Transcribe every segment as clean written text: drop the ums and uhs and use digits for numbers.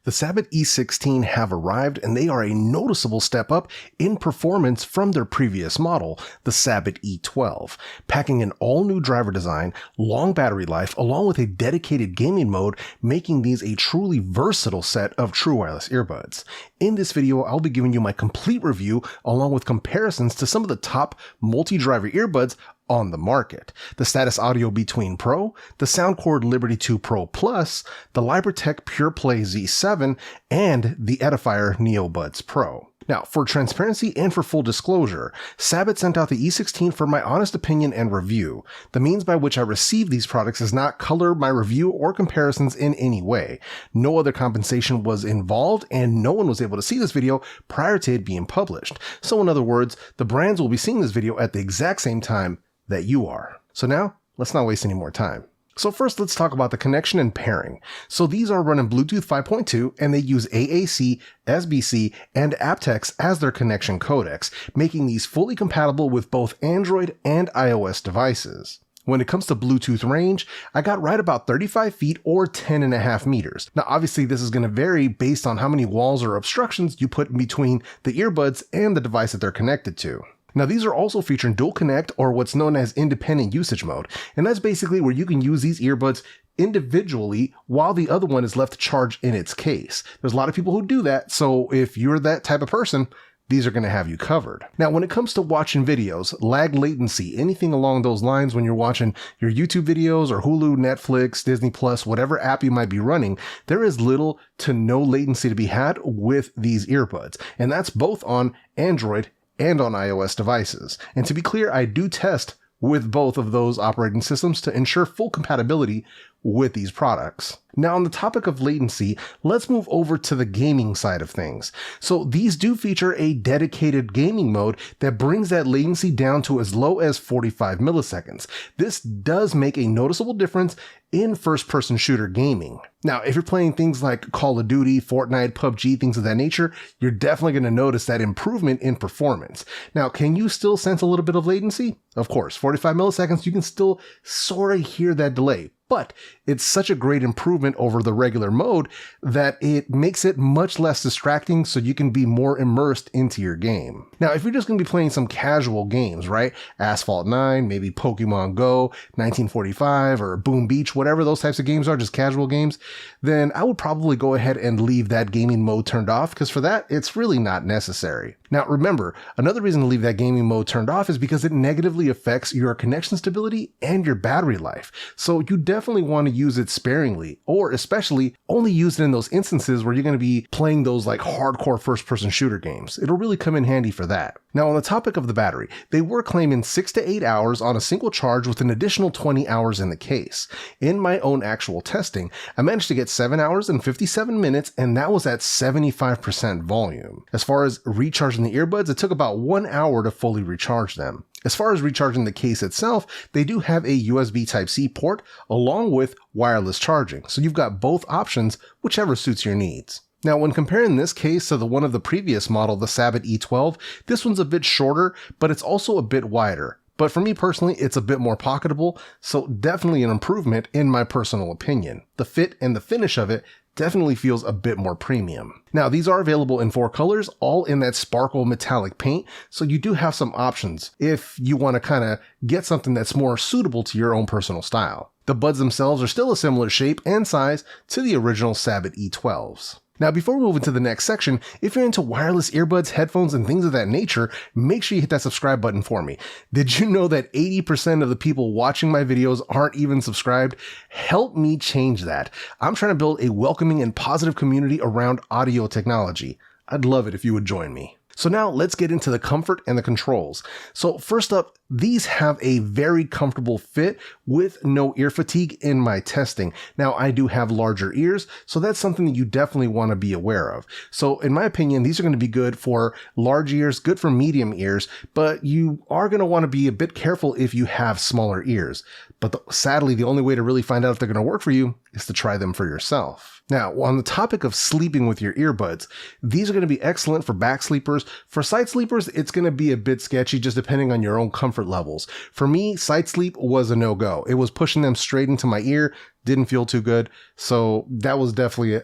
The Sabbat E16 have arrived and they are a noticeable step up in performance from their previous model, the Sabbat E12, packing an all-new driver design, long battery life, along with a dedicated gaming mode, making these a truly versatile set of true wireless earbuds. In this video, I'll be giving you my complete review along with comparisons to some of the top multi-driver earbuds on the market: the Status Audio B12 Pro, the Soundcore Liberty 2 Pro Plus, the Lypertek Pureplay Z7, and the Edifier NeoBuds Pro. Now, for transparency and for full disclosure, Sabbat sent out the E16 for my honest opinion and review. The means by which I received these products does not color my review or comparisons in any way. No other compensation was involved, and no one was able to see this video prior to it being published. So in other words, the brands will be seeing this video at the exact same time that you are. So now, let's not waste any more time. So first, let's talk about the connection and pairing. So these are running Bluetooth 5.2 and they use AAC, SBC, and aptX as their connection codecs, making these fully compatible with both Android and iOS devices. When it comes to Bluetooth range, I got right about 35 feet or 10.5 meters. Now, obviously this is going to vary based on how many walls or obstructions you put in between the earbuds and the device that they're connected to. Now, these are also featuring dual connect, or what's known as independent usage mode, and that's basically where you can use these earbuds individually while the other one is left charged in its case. There's a lot of people who do that, so if you're that type of person, these are going to have you covered. Now, when it comes to watching videos, lag latency, anything along those lines when you're watching your YouTube videos or Hulu, Netflix, Disney Plus, whatever app you might be running, there is little to no latency to be had with these earbuds, and that's both on Android and on iOS devices. And to be clear, I do test with both of those operating systems to ensure full compatibility with these products. Now, on the topic of latency, let's move over to the gaming side of things. So these do feature a dedicated gaming mode that brings that latency down to as low as 45 milliseconds. This does make a noticeable difference in first-person shooter gaming. Now, if you're playing things like Call of Duty, Fortnite, PUBG, things of that nature, you're definitely going to notice that improvement in performance. Now, can you still sense a little bit of latency? Of course, 45 milliseconds, you can still sort of hear that delay. But it's such a great improvement over the regular mode that it makes it much less distracting, so you can be more immersed into your game. Now, if you're just going to be playing some casual games, right? Asphalt 9, maybe Pokemon Go, 1945, or Boom Beach, whatever those types of games are, just casual games, then I would probably go ahead and leave that gaming mode turned off, because for that, it's really not necessary. Now, remember, another reason to leave that gaming mode turned off is because it negatively affects your connection stability and your battery life. So you definitely want to use it sparingly, or especially only use it in those instances where you're going to be playing those like hardcore first-person shooter games. It'll really come in handy for that. Now, on the topic of the battery, they were claiming 6 to 8 hours on a single charge with an additional 20 hours in the case. In my own actual testing, I managed to get 7 hours and 57 minutes, and that was at 75% volume. As far as recharging the earbuds, it took about 1 hour to fully recharge them. As far as recharging the case itself, they do have a USB Type-C port along with wireless charging, so you've got both options, whichever suits your needs. Now, when comparing this case to the one of the previous model, the Sabbat E12, this one's a bit shorter, but it's also a bit wider. But for me personally, it's a bit more pocketable, so definitely an improvement in my personal opinion. The fit and the finish of it definitely feels a bit more premium. Now, these are available in 4 colors, all in that sparkle metallic paint, so you do have some options if you want to kind of get something that's more suitable to your own personal style. The buds themselves are still a similar shape and size to the original Sabbat E12s. Now, before we move into the next section, if you're into wireless earbuds, headphones, and things of that nature, make sure you hit that subscribe button for me. Did you know that 80% of the people watching my videos aren't even subscribed? Help me change that. I'm trying to build a welcoming and positive community around audio technology. I'd love it if you would join me. So now let's get into the comfort and the controls. So first up, these have a very comfortable fit with no ear fatigue in my testing. Now, I do have larger ears, so that's something that you definitely want to be aware of. So in my opinion, these are going to be good for large ears, good for medium ears, but you are going to want to be a bit careful if you have smaller ears. But sadly, the only way to really find out if they're going to work for you is to try them for yourself. Now, on the topic of sleeping with your earbuds, these are going to be excellent for back sleepers. For side sleepers, it's going to be a bit sketchy just depending on your own comfort comfort levels. For me, side sleep was a no-go. It was pushing them straight into my ear. Didn't feel too good. So that was definitely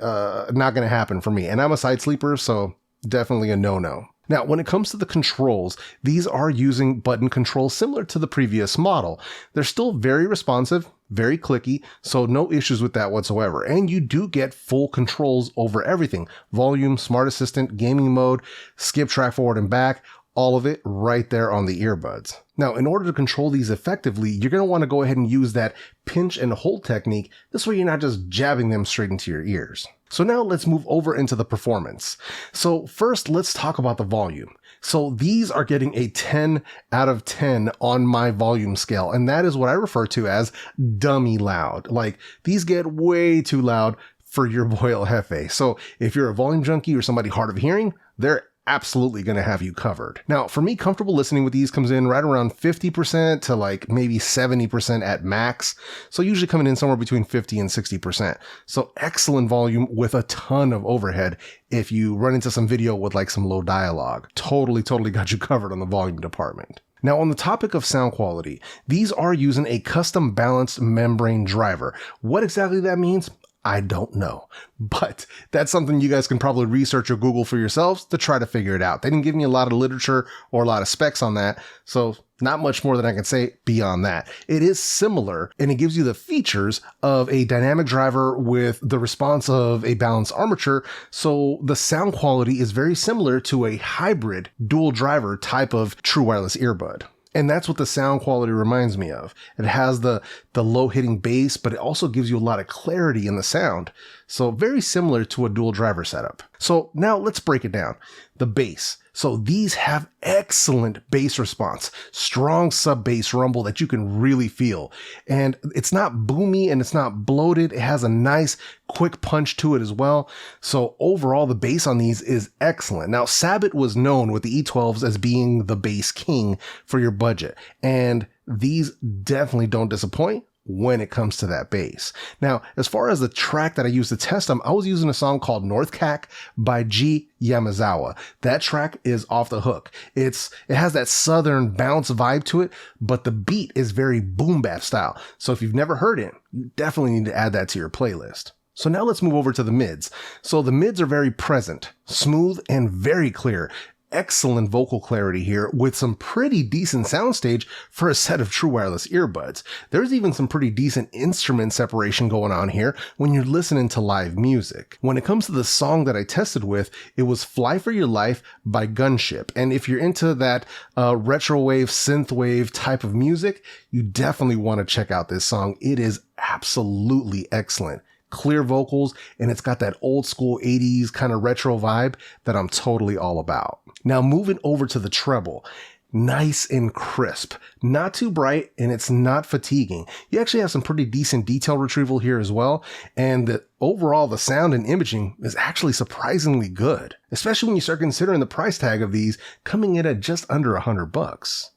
not going to happen for me. And I'm a side sleeper, so definitely a no-no. Now, when it comes to the controls, these are using button controls similar to the previous model. They're still very responsive, very clicky, so no issues with that whatsoever. And you do get full controls over everything. Volume, Smart Assistant, gaming mode, skip track forward and back, all of it right there on the earbuds. Now, in order to control these effectively, you're going to want to go ahead and use that pinch and hold technique. This way you're not just jabbing them straight into your ears. So now let's move over into the performance. So first, let's talk about the volume. So these are getting a 10 out of 10 on my volume scale, and that is what I refer to as dummy loud. Like, these get way too loud for your boy El Jefe. So if you're a volume junkie or somebody hard of hearing, they're absolutely going to have you covered. Now, for me, comfortable listening with these comes in right around 50% to like maybe 70% at max. So usually coming in somewhere between 50 and 60%. So excellent volume with a ton of overhead. If you run into some video with like some low dialogue, totally got you covered on the volume department. Now, on the topic of sound quality, these are using a custom balanced membrane driver. What exactly that means, I don't know, but that's something you guys can probably research or Google for yourselves to try to figure it out. They didn't give me a lot of literature or a lot of specs on that, so not much more than I can say beyond that. It is similar, and it gives you the features of a dynamic driver with the response of a balanced armature, so the sound quality is very similar to a hybrid dual driver type of true wireless earbud. And that's what the sound quality reminds me of. It has the low hitting bass, but it also gives you a lot of clarity in the sound. So very similar to a dual driver setup. So now let's break it down. The bass. So these have excellent bass response, strong sub bass rumble that you can really feel. And it's not boomy and it's not bloated. It has a nice quick punch to it as well. So overall, the bass on these is excellent. Now, Sabbat was known with the E12s as being the bass king for your budget. And these definitely don't disappoint when it comes to that bass. Now, as far as the track that I used to test them, I was using a song called North Cac by G Yamazawa. That track is off the hook. It has that southern bounce vibe to it, but the beat is very boom bap style. So if you've never heard it, you definitely need to add that to your playlist. So now let's move over to the mids. So the mids are very present, smooth, and very clear. Excellent vocal clarity here with some pretty decent soundstage for a set of true wireless earbuds. There's even some pretty decent instrument separation going on here when you're listening to live music. When it comes to the song that I tested with, it was Fly for Your Life by Gunship. And if you're into that retrowave, synthwave type of music, you definitely want to check out this song. It is absolutely excellent. Clear vocals, and it's got that old school 80s kind of retro vibe that I'm totally all about. Now moving over to the treble. Nice and crisp, not too bright, and it's not fatiguing. You actually have some pretty decent detail retrieval here as well, and overall the sound and imaging is actually surprisingly good, especially when you start considering the price tag of these coming in at just under $100.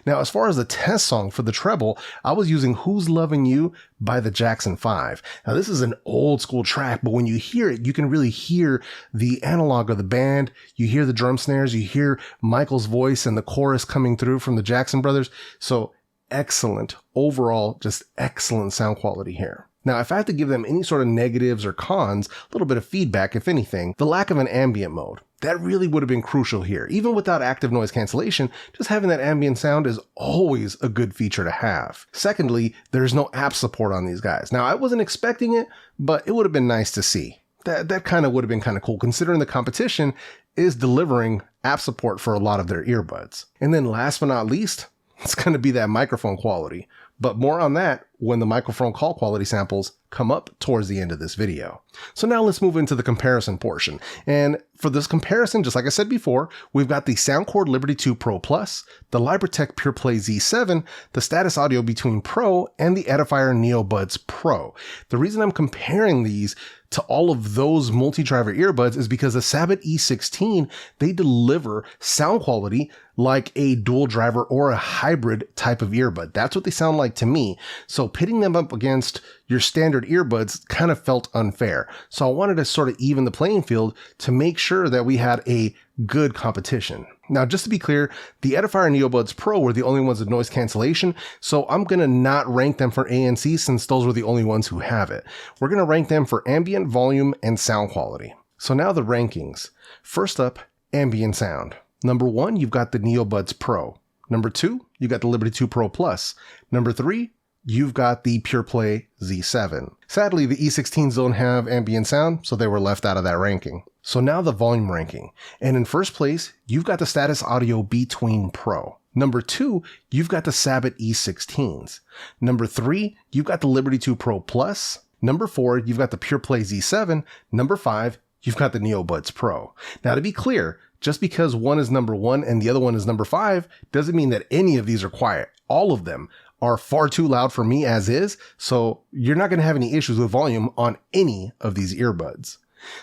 Now, as far as the test song for the treble, I was using Who's Loving You by the Jackson 5. Now, this is an old school track, but when you hear it, you can really hear the analog of the band. You hear the drum snares, you hear Michael's voice and the chorus coming through from the Jackson brothers. So excellent. Overall, just excellent sound quality here. Now, if I had to give them any sort of negatives or cons, a little bit of feedback, if anything, the lack of an ambient mode. That really would have been crucial here. Even without active noise cancellation, just having that ambient sound is always a good feature to have. Secondly, there's no app support on these guys. Now, I wasn't expecting it, but it would have been nice to see. That kind of would have been kind of cool, considering the competition is delivering app support for a lot of their earbuds. And then last but not least, it's going to be that microphone quality. But more on that when the microphone call quality samples come up towards the end of this video. So now let's move into the comparison portion. And for this comparison, just like I said before, we've got the Soundcore Liberty 2 Pro Plus, the Lypertek Pureplay Z7, the Status Audio Between Pro, and the Edifier NeoBuds Pro. The reason I'm comparing these to all of those multi-driver earbuds is because the Sabbat E16, they deliver sound quality like a dual driver or a hybrid type of earbud. That's what they sound like to me. So pitting them up against your standard earbuds kind of felt unfair. there. So I wanted to sort of even the playing field to make sure that we had a good competition. Now, just to be clear, the Edifier NeoBuds Pro were the only ones with noise cancellation, so I'm going to not rank them for ANC since those were the only ones who have it. We're going to rank them for ambient, volume, and sound quality. So now the rankings. First up, ambient sound. Number 1, you've got the NeoBuds Pro. Number 2, you've got the Liberty 2 Pro Plus. Number 3, you've got the Pureplay Z7. Sadly, the E16s don't have ambient sound, so they were left out of that ranking. So now the volume ranking. And in first place, you've got the Status Audio Between Pro. Number 2, you've got the Sabbat E16s. Number 3, you've got the Liberty 2 Pro Plus. Number 4, you've got the Pureplay Z7. Number 5, you've got the NeoBuds Pro. Now, to be clear, just because one is number 1 and the other one is number 5 doesn't mean that any of these are quiet. All of them are far too loud for me as is, so you're not going to have any issues with volume on any of these earbuds.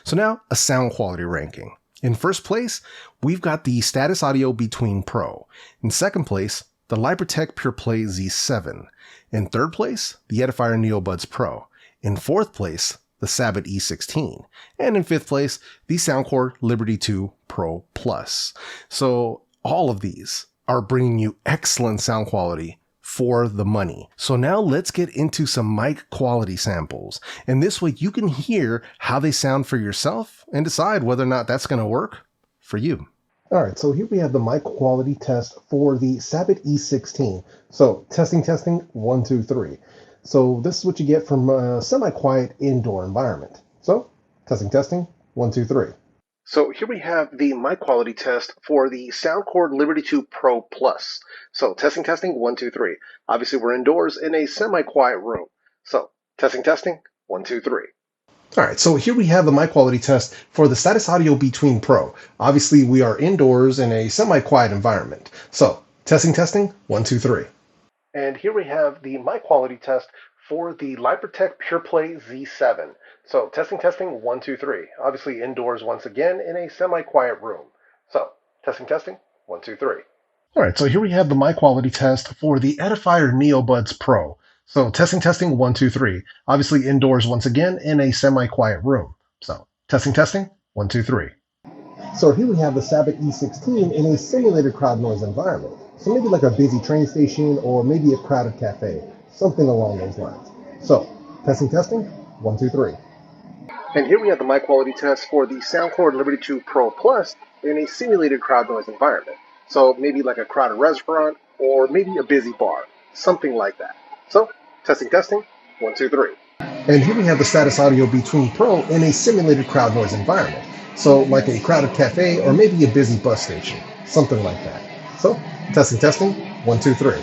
So now a sound quality ranking. In first place, we've got the Status Audio Between Pro. In second place, the Lypertek Pureplay Z7. In third place, the Edifier NeoBuds Pro. In fourth place, the Sabbat E16. And in fifth place, the Soundcore Liberty 2 Pro Plus. So all of these are bringing you excellent sound quality for the money. So now let's get into some mic quality samples. And this way you can hear how they sound for yourself and decide whether or not that's going to work for you. All right, so here we have the mic quality test for the Sabbat E16. So testing, 1, 2, 3. So this is what you get from a semi-quiet indoor environment. So testing, 1, 2, 3. So here we have the mic quality test for the Soundcore Liberty 2 Pro Plus. So testing, 1, 2, 3. Obviously we're indoors in a semi-quiet room. So testing, 1, 2, 3. All right, so here we have the mic quality test for the Status Audio Between Pro. Obviously we are indoors in a semi-quiet environment. So testing, 1, 2, 3. And here we have the mic quality test for the Lypertek Pureplay Z7. So testing, 1, 2, 3. Obviously indoors once again in a semi-quiet room. So testing, 1, 2, 3. All right, so here we have the mic quality test for the Edifier NeoBuds Pro. So testing, 1, 2, 3. Obviously indoors once again in a semi-quiet room. So testing, 1, 2, 3. So here we have the Sabbat E16 in a simulated crowd noise environment. So maybe like a busy train station or maybe a crowded cafe, something along those lines. So testing, 1, 2, 3. And here we have the mic quality test for the Soundcore Liberty 2 Pro Plus in a simulated crowd noise environment. So maybe like a crowded restaurant or maybe a busy bar, something like that. So testing, 1, 2, 3. And here we have the Status Audio Between Pro in a simulated crowd noise environment. So like a crowded cafe or maybe a busy bus station, something like that. So testing, 1, 2, 3.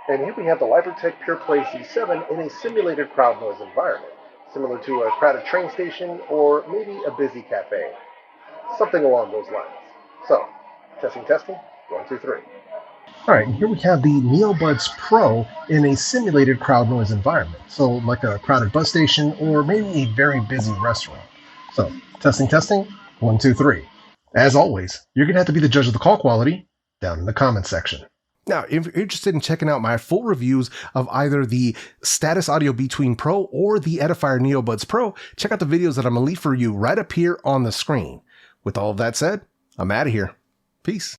And here we have the Lypertek Pureplay Z7 in a simulated crowd noise environment, similar to a crowded train station or maybe a busy cafe, something along those lines. So testing, 1, 2, 3. All right, here we have the NeoBuds Pro in a simulated crowd noise environment, so like a crowded bus station or maybe a very busy restaurant. So testing, 1, 2, 3. As always, you're going to have to be the judge of the call quality down in the comments section. Now, if you're interested in checking out my full reviews of either the Status Audio Between Pro or the Edifier NeoBuds Pro, check out the videos that I'm going to leave for you right up here on the screen. With all of that said, I'm out of here. Peace.